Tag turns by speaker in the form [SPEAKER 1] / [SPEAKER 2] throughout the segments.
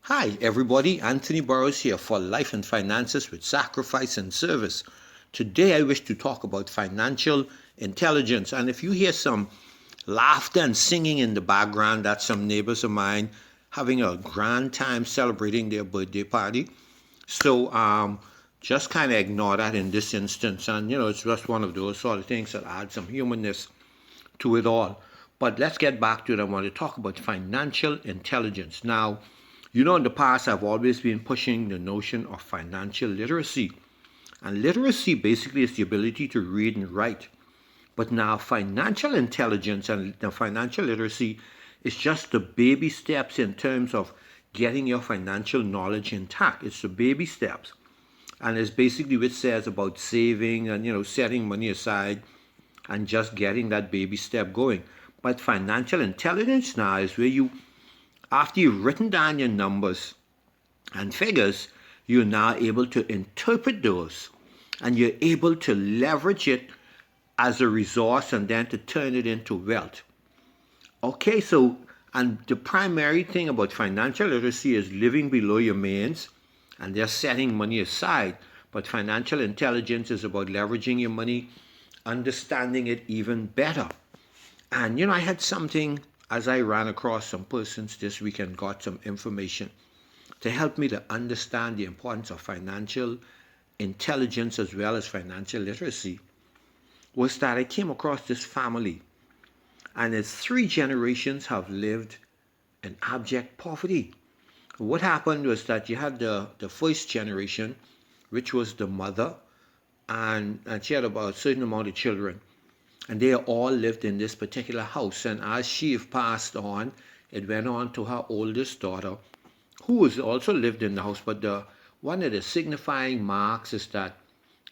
[SPEAKER 1] Hi, everybody. Anthony Burrows here for Life and Finances with Sacrifice and Service. Today, I wish to talk about financial intelligence. And if you hear some laughter and singing in the background, that's some neighbors of mine having a grand time celebrating their birthday party. So just kind of ignore that in this instance. And, it's just one of those sort of things that add some humanness to it all. But let's get back to it. I want to talk about financial intelligence. Now, in the past, I've always been pushing the notion of financial literacy. And literacy basically is the ability to read and write. But now, financial intelligence and the financial literacy is just the baby steps in terms of getting your financial knowledge intact. It's the baby steps. And it's basically what it says about saving and, setting money aside and just getting that baby step going. But financial intelligence now is where after you've written down your numbers and figures, you're now able to interpret those and you're able to leverage it as a resource and then to turn it into wealth. Okay, and the primary thing about financial literacy is living below your means and they're setting money aside. But financial intelligence is about leveraging your money, understanding it even better. And I had something as I ran across some persons this week and got some information to help me to understand the importance of financial intelligence as well as financial literacy, was that I came across this family and its three generations have lived in abject poverty. What happened was that you had the first generation, which was the mother, and she had about a certain amount of children. And they all lived in this particular house. And as she passed on, it went on to her oldest daughter, who was also lived in the house. But one of the signifying marks is that,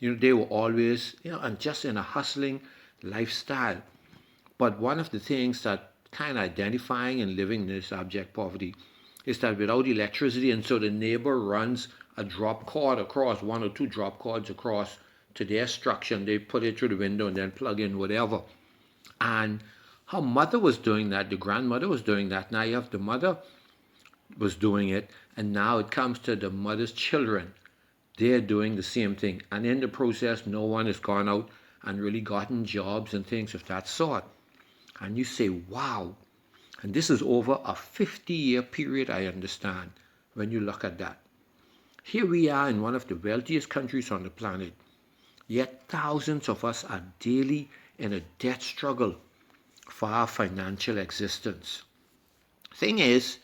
[SPEAKER 1] they were always, and just in a hustling lifestyle. But one of the things that kind of identifying and living in this abject poverty is that without electricity, and so the neighbor runs a drop cord across, one or two drop cords across to their structure, and they put it through the window and then plug in whatever. And her mother was doing that, the grandmother was doing that. Now you have the mother was doing it, and now it comes to the mother's children. They're doing the same thing. And in the process, no one has gone out and really gotten jobs and things of that sort. And you say, wow. And this is over a 50-year period, I understand, when you look at that. Here we are in one of the wealthiest countries on the planet, yet thousands of us are daily in a debt struggle for our financial existence. Thing is,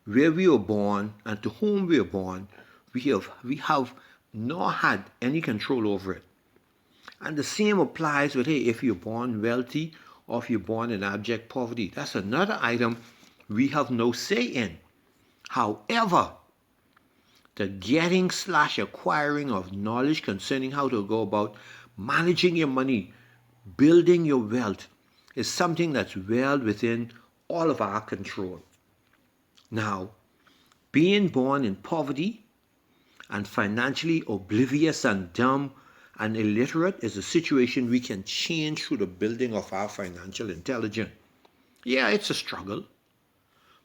[SPEAKER 1] where we were born and to whom we were born, we have not had any control over it. And the same applies with, hey, if you're born wealthy or if you're born in abject poverty. That's another item we have no say in. However, the getting/acquiring of knowledge concerning how to go about managing your money, building your wealth, is something that's well within all of our control. Now, being born in poverty and financially oblivious and dumb and illiterate is a situation we can change through the building of our financial intelligence. Yeah, it's a struggle,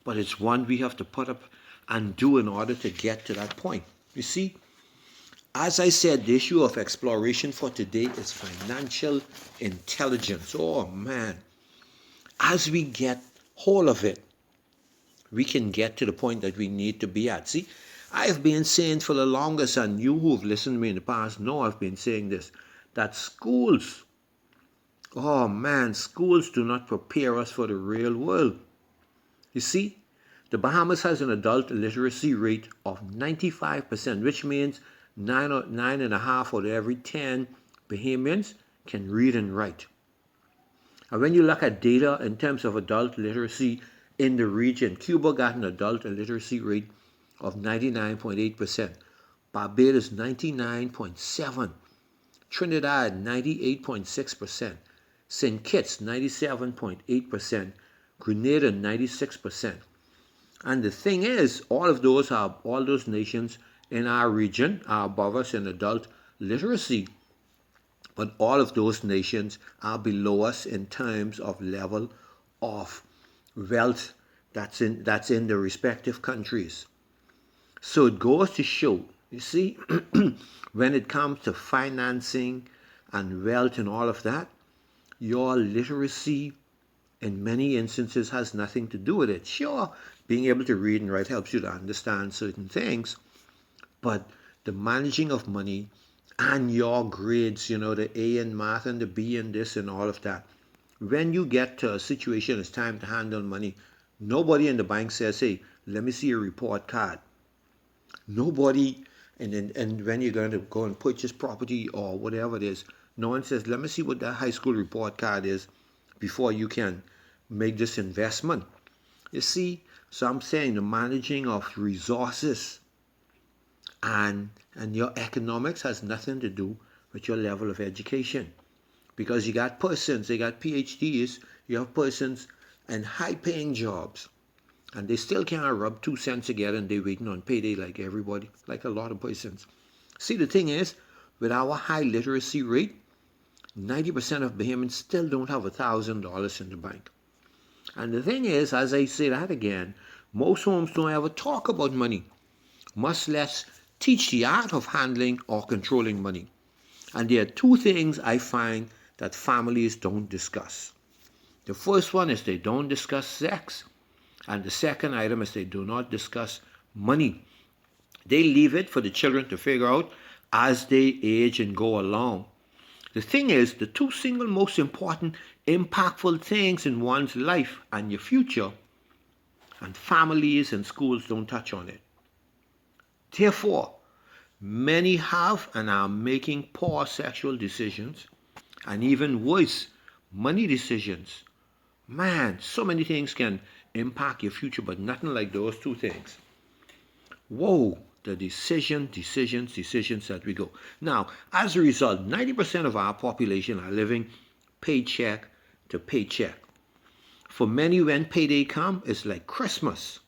[SPEAKER 1] but it's one we have to put up and do in order to get to that point. You see, as I said, the issue of exploration for today is financial intelligence. Oh man, as we get hold of it, we can get to the point that we need to be at. See, I've been saying for the longest, and you who've listened to me in the past know I've been saying this, that schools, oh man, schools do not prepare us for the real world. You see, the Bahamas has an adult literacy rate of 95%, which means 9.5 out of every 10 Bahamians can read and write. And when you look at data in terms of adult literacy in the region, Cuba got an adult literacy rate of 99.8%, Barbados 99.7%, Trinidad 98.6%, St. Kitts 97.8%, Grenada 96%. And the thing is, all those nations in our region are above us in adult literacy. But all of those nations are below us in terms of level of wealth that's in the respective countries. So it goes to show, you see, when it comes to financing and wealth and all of that, your literacy in many instances has nothing to do with it. Sure, being able to read and write helps you to understand certain things, but the managing of money and your grades, the A in math and the B in this and all of that, when you get to a situation it's time to handle money, nobody in the bank says, hey, let me see your report card. Nobody, and when you're going to go and purchase property or whatever it is, no one says, let me see what that high school report card is before you can make this investment. You see, so I'm saying the managing of resources and your economics has nothing to do with your level of education. Because you got persons, they got PhDs, you have persons in high paying jobs, and they still can't rub 2 cents together and they're waiting on payday like everybody, like a lot of persons. See, the thing is, with our high literacy rate, 90% of Bahamians still don't have $1,000 in the bank. And the thing is, as I say that again, most homes don't ever talk about money, much less teach the art of handling or controlling money. And there are two things I find that families don't discuss. The first one is they don't discuss sex. And the second item is they do not discuss money. They leave it for the children to figure out as they age and go along. The thing is, the two single most important, impactful things in one's life and your future, and families and schools don't touch on it. Therefore, many have and are making poor sexual decisions, and even worse, money decisions. Man, so many things can impact your future, but nothing like those two things. Whoa, the decisions that we go. Now, as a result, 90% of our population are living paycheck to paycheck. For many, when payday comes, it's like Christmas.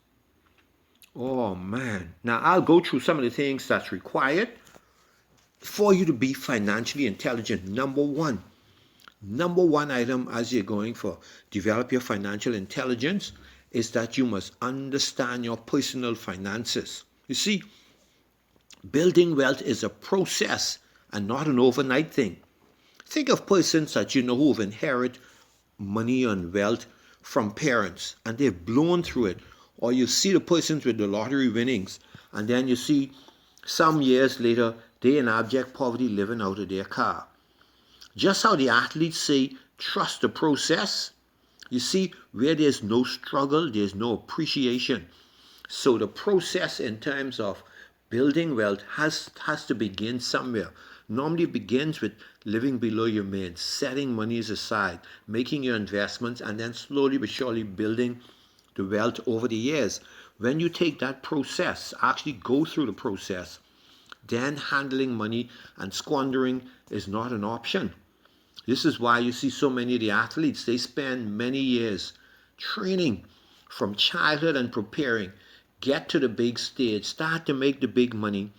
[SPEAKER 1] Oh man. Now, I'll go through some of the things that's required for you to be financially intelligent. Number one item as you're going for develop your financial intelligence is that you must understand your personal finances. You see, building wealth is a process and not an overnight thing. Think of persons that you know who've inherited money and wealth from parents and they've blown through it. Or you see the persons with the lottery winnings and then you see some years later they in abject poverty living out of their car. Just how the athletes say, trust the process. You see, where there's no struggle, there's no appreciation. So the process in terms of building wealth has to begin somewhere. Normally it begins with living below your means, setting monies aside, making your investments, and then slowly but surely building the wealth over the years. When you take that process, actually go through the process, then handling money and squandering is not an option. This is why you see so many of the athletes, they spend many years training from childhood and preparing, get to the big stage, start to make the big money,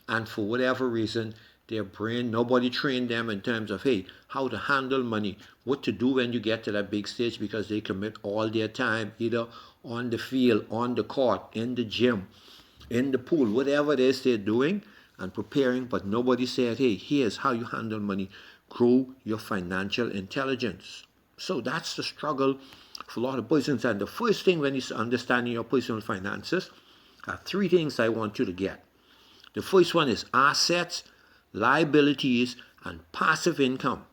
[SPEAKER 1] and for whatever reason, their brain, nobody trained them in terms of, hey, how to handle money, what to do when you get to that big stage, because they commit all their time either on the field, on the court, in the gym, in the pool, whatever it is they're doing and preparing, but nobody said, hey, here's how you handle money. Grow your financial intelligence. So that's the struggle for a lot of persons. And the first thing when it's understanding your personal finances are three things I want you to get. The first one is assets, liabilities, and passive income.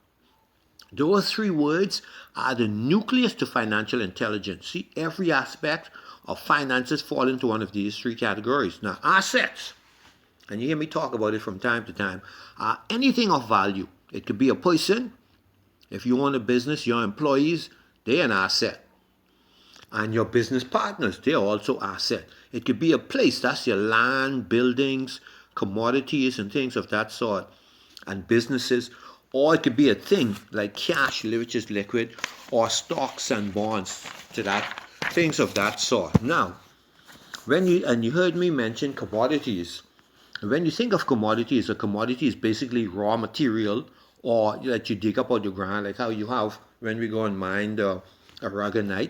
[SPEAKER 1] Those three words are the nucleus to financial intelligence. See, every aspect of finances fall into one of these three categories. Now, assets, and you hear me talk about it from time to time, are anything of value. It could be a person. If you own a business, your employees, they're an asset. And your business partners, they're also asset. It could be a place, that's your land, buildings, commodities, and things of that sort, and businesses. Or it could be a thing like cash, which is liquid, or stocks and bonds, to that, things of that sort. Now, you heard me mention commodities. When you think of commodities, a commodity is basically raw material or that you dig up out the ground, like how you have when we go and mine a aragonite,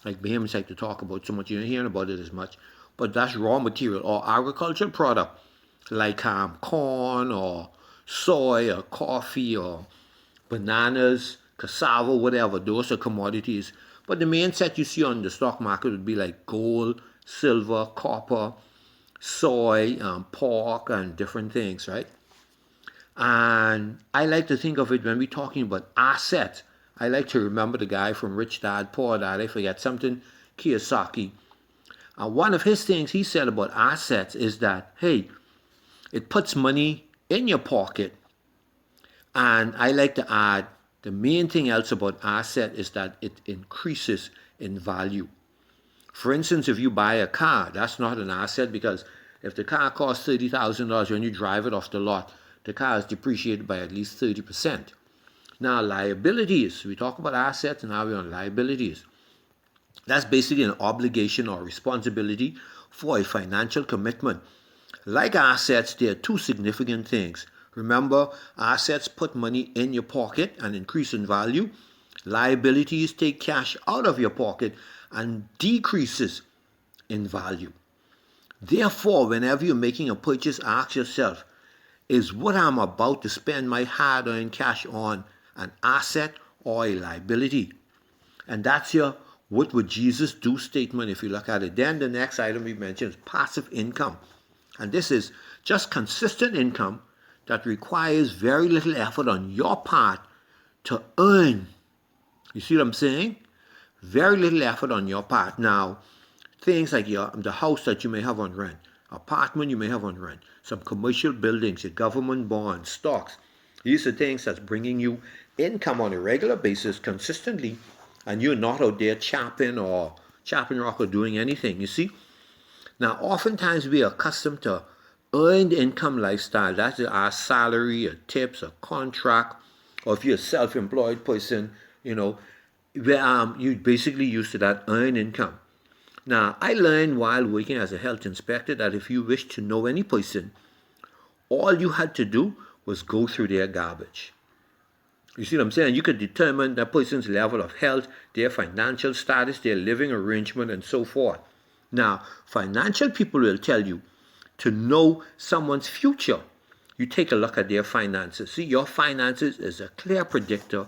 [SPEAKER 1] like Bahamians like to talk about so much, you're not hearing about it as much. but that's raw material or agricultural product like corn or soy or coffee or bananas, cassava, whatever. Those are commodities. But the main set you see on the stock market would be like gold, silver, copper, soy, pork, and different things, right? And I like to think of it when we're talking about assets. I like to remember the guy from Rich Dad, Poor Dad, I forget something, Kiyosaki. One of his things he said about assets is that, hey, it puts money in your pocket. And I like to add, the main thing else about asset is that it increases in value. For instance, if you buy a car, that's not an asset because if the car costs $30,000 when you drive it off the lot, the car is depreciated by at least 30%. Now, liabilities, we talk about assets and now we're on liabilities. That's basically an obligation or responsibility for a financial commitment. Like assets, there are two significant things. Remember, assets put money in your pocket and increase in value. Liabilities take cash out of your pocket and decreases in value. Therefore, whenever you're making a purchase, ask yourself, is what I'm about to spend my hard-earned cash on an asset or a liability? And that's your what would Jesus do statement if you look at it. Then the next item we mentioned is passive income. And this is just consistent income that requires very little effort on your part to earn. You see what I'm saying? Very little effort on your part. Now, things like the house that you may have on rent, apartment you may have on rent, some commercial buildings, your government bonds, stocks. These are things that's bringing you income on a regular basis consistently, and you're not out there chopping rock or doing anything, you see? Now, oftentimes we are accustomed to earned income lifestyle. That's our salary, or tips, or contract, or if you're a self-employed person, where you basically used to that earned income. Now, I learned while working as a health inspector that if you wish to know any person, all you had to do was go through their garbage. You see what I'm saying? You could determine that person's level of health, their financial status, their living arrangement, and so forth. Now, financial people will tell you to know someone's future. You take a look at their finances. See, your finances is a clear predictor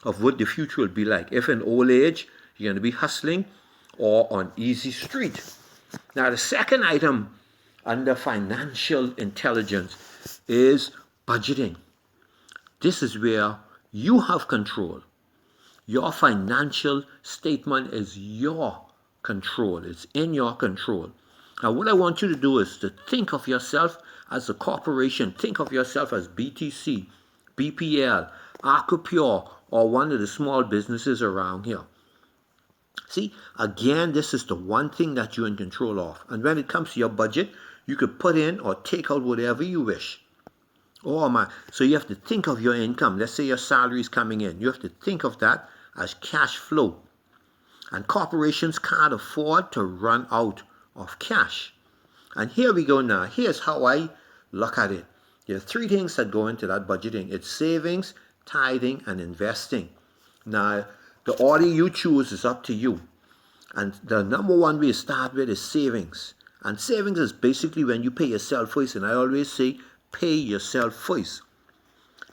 [SPEAKER 1] of what the future will be like. If in old age, you're going to be hustling or on easy street. Now, the second item under financial intelligence is budgeting. This is where you have control. Your financial statement is your control. It's in your control. Now, what I want you to do is to think of yourself as a corporation. Think of yourself as BTC, BPL, Aquapure, or one of the small businesses around here. See, again, this is the one thing that you're in control of. And when it comes to your budget, you could put in or take out whatever you wish. So you have to think of your income. Let's say your salary is coming in. You have to think of that as cash flow. And corporations can't afford to run out of cash. And here we go now. Here's how I look at it. There are three things that go into that budgeting. It's savings, tithing, and investing. Now, the order you choose is up to you. And the number one we start with is savings. And savings is basically when you pay yourself first. And I always say, pay yourself first.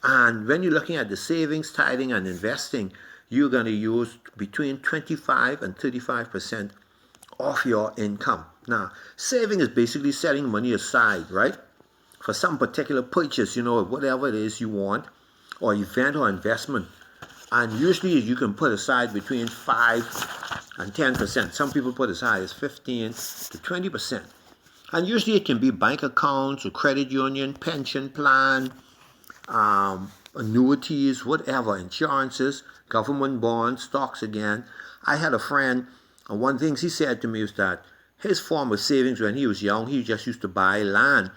[SPEAKER 1] And when you're looking at the savings, tithing, and investing, you're going to use between 25 and 35% of your income. Now, saving is basically setting money aside, right? For some particular purchase, whatever it is you want, or event or investment. And usually you can put aside between 5 and 10%. Some people put as high as 15 to 20%. And usually it can be bank accounts, a credit union, pension plan, annuities, whatever, insurances, government bonds, stocks again. I had a friend, and one thing he said to me was that his form of savings when he was young, he just used to buy land.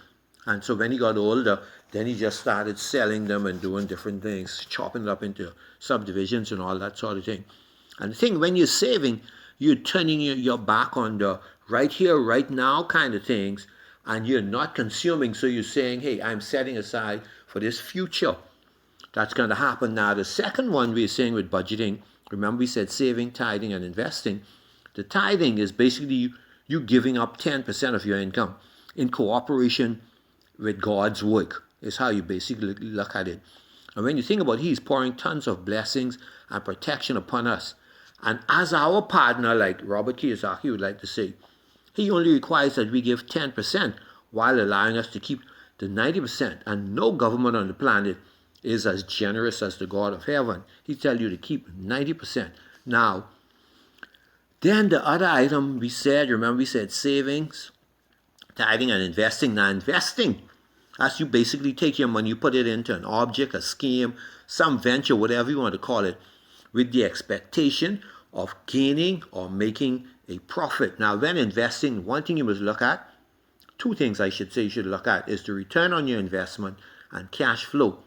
[SPEAKER 1] And so when he got older, then he just started selling them and doing different things, chopping it up into subdivisions and all that sort of thing. And the thing, when you're saving, you're turning your back on the right here, right now kind of things, and you're not consuming. So you're saying, hey, I'm setting aside for this future. That's going to happen. Now, the second one we're saying with budgeting, remember we said saving, tithing, and investing. The tithing is basically you giving up 10% of your income in cooperation with God's work is how you basically look at it. And when you think about it, He's pouring tons of blessings and protection upon us. And as our partner, like Robert Kiyosaki would like to say, He only requires that we give 10% while allowing us to keep the 90%. And no government on the planet is as generous as the God of heaven. He tells you to keep 90%. Now, then the other item we said, remember we said savings, tithing, and investing. Now, investing, as you basically take your money, you put it into an object, a scheme, some venture, whatever you want to call it, with the expectation of gaining or making a profit. Now, when investing, one thing you must look at, two things I should say you should look at, is the return on your investment and cash flow.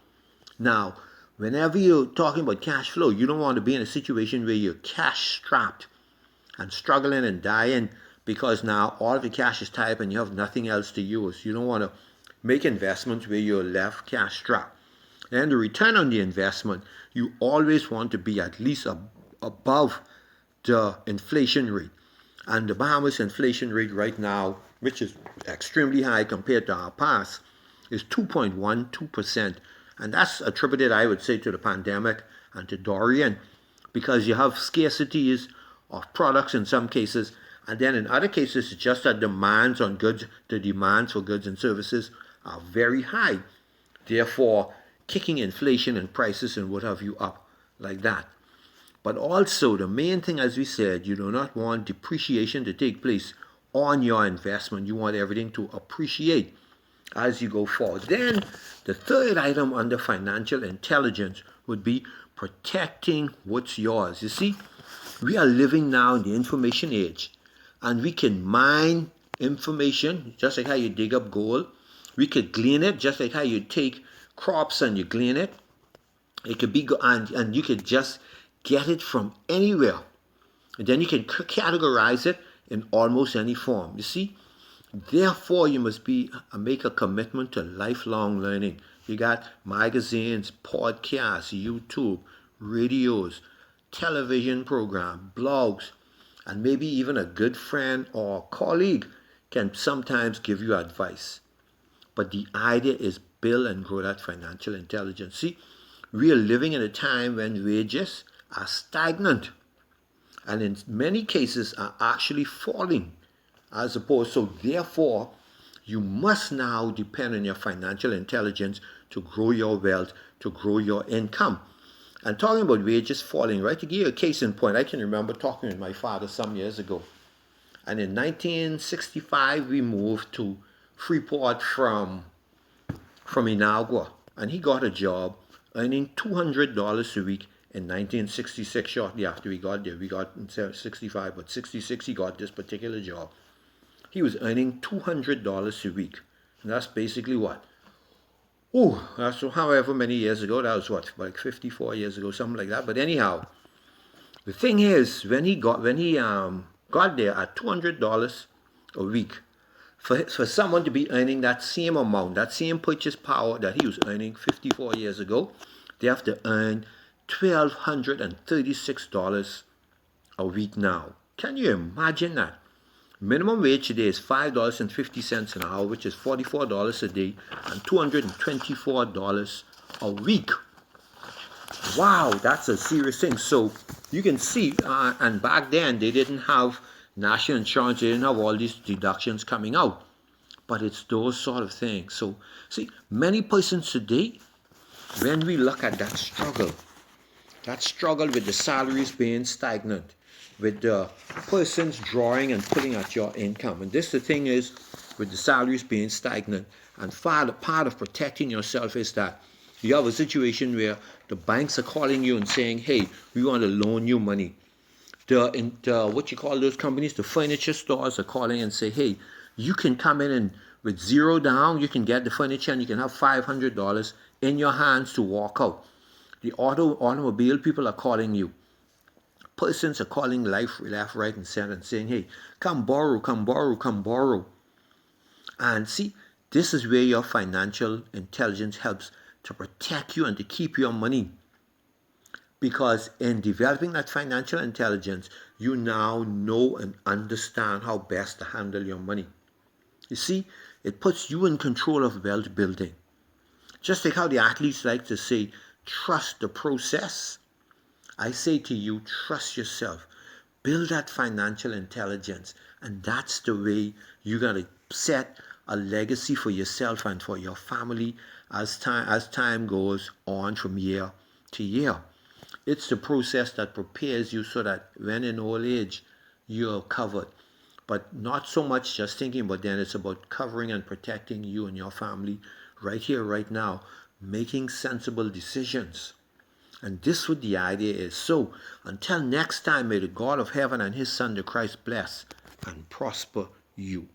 [SPEAKER 1] Now, whenever you're talking about cash flow, you don't want to be in a situation where you're cash strapped and struggling and dying because now all of the cash is tied up and you have nothing else to use. You don't want to make investments where you're left cash strapped. And the return on the investment, you always want to be at least above the inflation rate. And the Bahamas inflation rate right now, which is extremely high compared to our past, is 2.12%. And that's attributed, I would say, to the pandemic and to Dorian, because you have scarcities of products in some cases, and then in other cases, it's just that demands on goods, the demands for goods and services are very high. Therefore, kicking inflation and prices and what have you up like that. But also, the main thing, as we said, you do not want depreciation to take place on your investment. You want everything to appreciate as you go forward. Then, the third item under financial intelligence would be protecting what's yours. You see, we are living now in the information age, and we can mine information just like how you dig up gold. We could glean it just like how you take crops and you glean it. It could be, and you could just get it from anywhere. And then you can categorize it in almost any form. You see? Therefore, you must make a commitment to lifelong learning. You got magazines, podcasts, YouTube, radios, television program, blogs, and maybe even a good friend or colleague can sometimes give you advice. But the idea is build and grow that financial intelligence. See, we are living in a time when wages are stagnant and in many cases are actually falling as opposed. So therefore, you must now depend on your financial intelligence to grow your wealth, to grow your income. And talking about wages falling, right? To give you a case in point, I can remember talking with my father some years ago. And in 1965, we moved to Freeport from Inagua. And he got a job earning $200 a week in 1966, shortly after we got there. We got in 65, but 66 he got this particular job. He was earning $200 a week. And that's basically what? That's however many years ago. That was what, like 54 years ago, something like that. But anyhow, the thing is, when he got there at $200 a week, for someone to be earning that same amount, that same purchase power that he was earning 54 years ago, they have to earn $1,236 a week now. Can you imagine that? Minimum wage today is $5.50 an hour, which is $44 a day, and $224 a week. Wow, that's a serious thing. So you can see, and back then they didn't have national insurance, they didn't have all these deductions coming out. But it's those sort of things. So, see, many persons today, when we look at that struggle with the salaries being stagnant, with the persons drawing and pulling at your income. And this the thing is, with the salaries being stagnant, and part of protecting yourself is that you have a situation where the banks are calling you and saying, hey, we want to loan you money. What you call those companies, the furniture stores are calling and say, hey, you can come in and with zero down, you can get the furniture and you can have $500 in your hands to walk out. The automobile people are calling you. Persons are calling left, right, and center and saying, hey, come borrow. And see, this is where your financial intelligence helps to protect you and to keep your money. Because in developing that financial intelligence, you now know and understand how best to handle your money. You see, it puts you in control of wealth building. Just like how the athletes like to say, trust the process. I say to you, trust yourself. Build that financial intelligence. And that's the way you're going to set a legacy for yourself and for your family as time goes on from year to year. It's the process that prepares you so that when in old age, you're covered. But not so much just thinking, but then it's about covering and protecting you and your family right here, right now, making sensible decisions. And this what the idea is. So, until next time, may the God of heaven and his Son, the Christ, bless and prosper you.